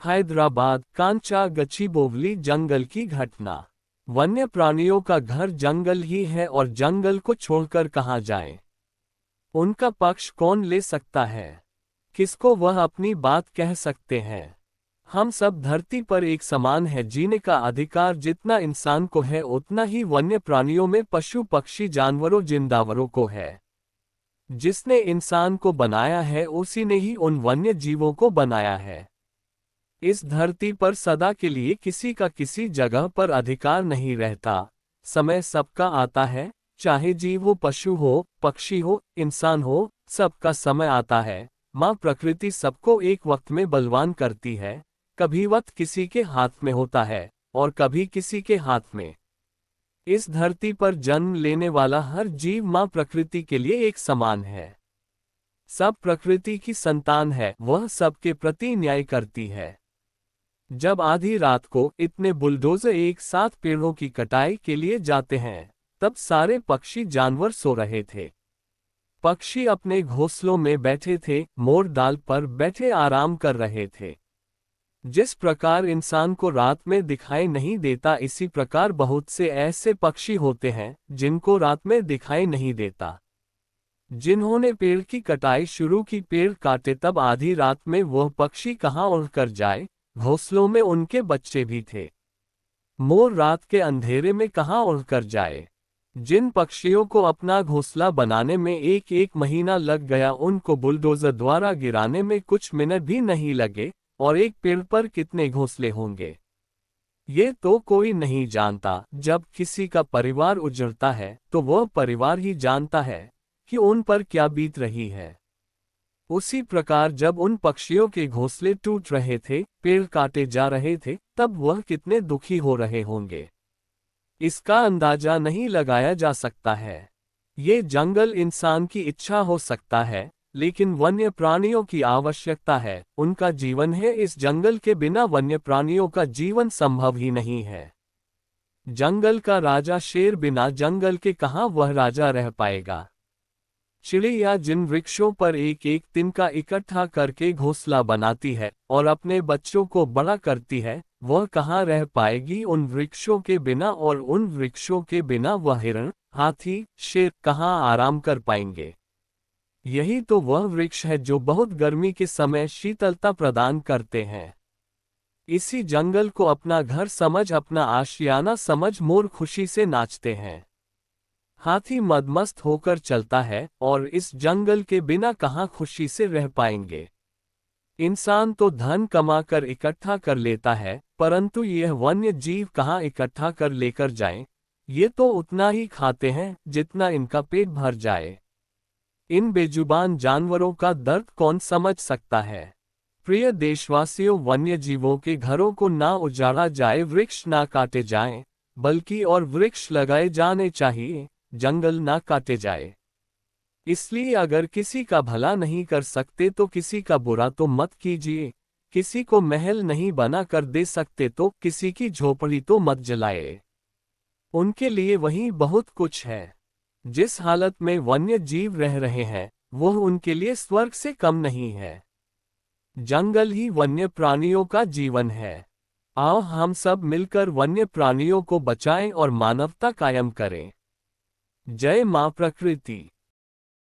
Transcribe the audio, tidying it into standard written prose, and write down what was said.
हैदराबाद कांचा गच्चीबोवली जंगल की घटना। वन्य प्राणियों का घर जंगल ही है और जंगल को छोड़कर कहाँ जाए। उनका पक्ष कौन ले सकता है? किसको वह अपनी बात कह सकते हैं? हम सब धरती पर एक समान है, जीने का अधिकार जितना इंसान को है उतना ही वन्य प्राणियों में पशु पक्षी जानवरों जिंदावरों को है। जिसने इंसान को बनाया है उसी ने ही उन वन्य जीवों को बनाया है। इस धरती पर सदा के लिए किसी का किसी जगह पर अधिकार नहीं रहता। समय सबका आता है, चाहे जीव हो, पशु हो, पक्षी हो, इंसान हो, सबका समय आता है। माँ प्रकृति सबको एक वक्त में बलवान करती है। कभी वक्त किसी के हाथ में होता है और कभी किसी के हाथ में। इस धरती पर जन्म लेने वाला हर जीव माँ प्रकृति के लिए एक समान है। सब प्रकृति की संतान है, वह सबके प्रति न्याय करती है। जब आधी रात को इतने बुलडोजर एक साथ पेड़ों की कटाई के लिए जाते हैं, तब सारे पक्षी जानवर सो रहे थे। पक्षी अपने घोंसलों में बैठे थे, मोर डाल पर बैठे आराम कर रहे थे। जिस प्रकार इंसान को रात में दिखाई नहीं देता, इसी प्रकार बहुत से ऐसे पक्षी होते हैं जिनको रात में दिखाई नहीं देता। जिन्होंने पेड़ की कटाई शुरू की, पेड़ काटे, तब आधी रात में वह पक्षी कहाँ उड़कर जाए। घोंसलों में उनके बच्चे भी थे। मोर रात के अंधेरे में कहाँ उड़कर जाए। जिन पक्षियों को अपना घोंसला बनाने में एक एक महीना लग गया, उनको बुलडोजर द्वारा गिराने में कुछ मिनट भी नहीं लगे। और एक पेड़ पर कितने घोंसले होंगे, ये तो कोई नहीं जानता। जब किसी का परिवार उजड़ता है तो वह परिवार ही जानता है कि उन पर क्या बीत रही है। उसी प्रकार जब उन पक्षियों के घोंसले टूट रहे थे, पेड़ काटे जा रहे थे, तब वह कितने दुखी हो रहे होंगे, इसका अंदाजा नहीं लगाया जा सकता है। ये जंगल इंसान की इच्छा हो सकता है, लेकिन वन्य प्राणियों की आवश्यकता है, उनका जीवन है। इस जंगल के बिना वन्य प्राणियों का जीवन संभव ही नहीं है। जंगल का राजा शेर, बिना जंगल के कहाँ वह राजा रह पाएगा। चिड़िया जिन वृक्षों पर एक एक तिनका इकट्ठा करके घोंसला बनाती है और अपने बच्चों को बड़ा करती है, वह कहाँ रह पाएगी उन वृक्षों के बिना। और उन वृक्षों के बिना वह हिरण, हाथी, शेर कहाँ आराम कर पाएंगे। यही तो वह वृक्ष है जो बहुत गर्मी के समय शीतलता प्रदान करते हैं। इसी जंगल को अपना घर समझ, अपना आशियाना समझ मोर खुशी से नाचते हैं। हाथी मदमस्त होकर चलता है और इस जंगल के बिना कहाँ खुशी से रह पाएंगे। इंसान तो धन कमाकर इकट्ठा कर लेता है, परंतु यह वन्य जीव कहाँ इकट्ठा कर लेकर जाएं। ये तो उतना ही खाते हैं जितना इनका पेट भर जाए। इन बेजुबान जानवरों का दर्द कौन समझ सकता है। प्रिय देशवासियों, वन्य जीवों के घरों को ना उजाड़ा जाए, वृक्ष ना काटे जाएं, बल्कि और वृक्ष लगाए जाने चाहिए, जंगल ना काटे जाए। इसलिए अगर किसी का भला नहीं कर सकते तो किसी का बुरा तो मत कीजिए। किसी को महल नहीं बना कर दे सकते तो किसी की झोपड़ी तो मत जलाए। उनके लिए वही बहुत कुछ है। जिस हालत में वन्य जीव रह रहे हैं, वह उनके लिए स्वर्ग से कम नहीं है। जंगल ही वन्य प्राणियों का जीवन है। आओ हम सब मिलकर वन्य प्राणियों को बचाएं और मानवता कायम करें। जय मां प्रकृति।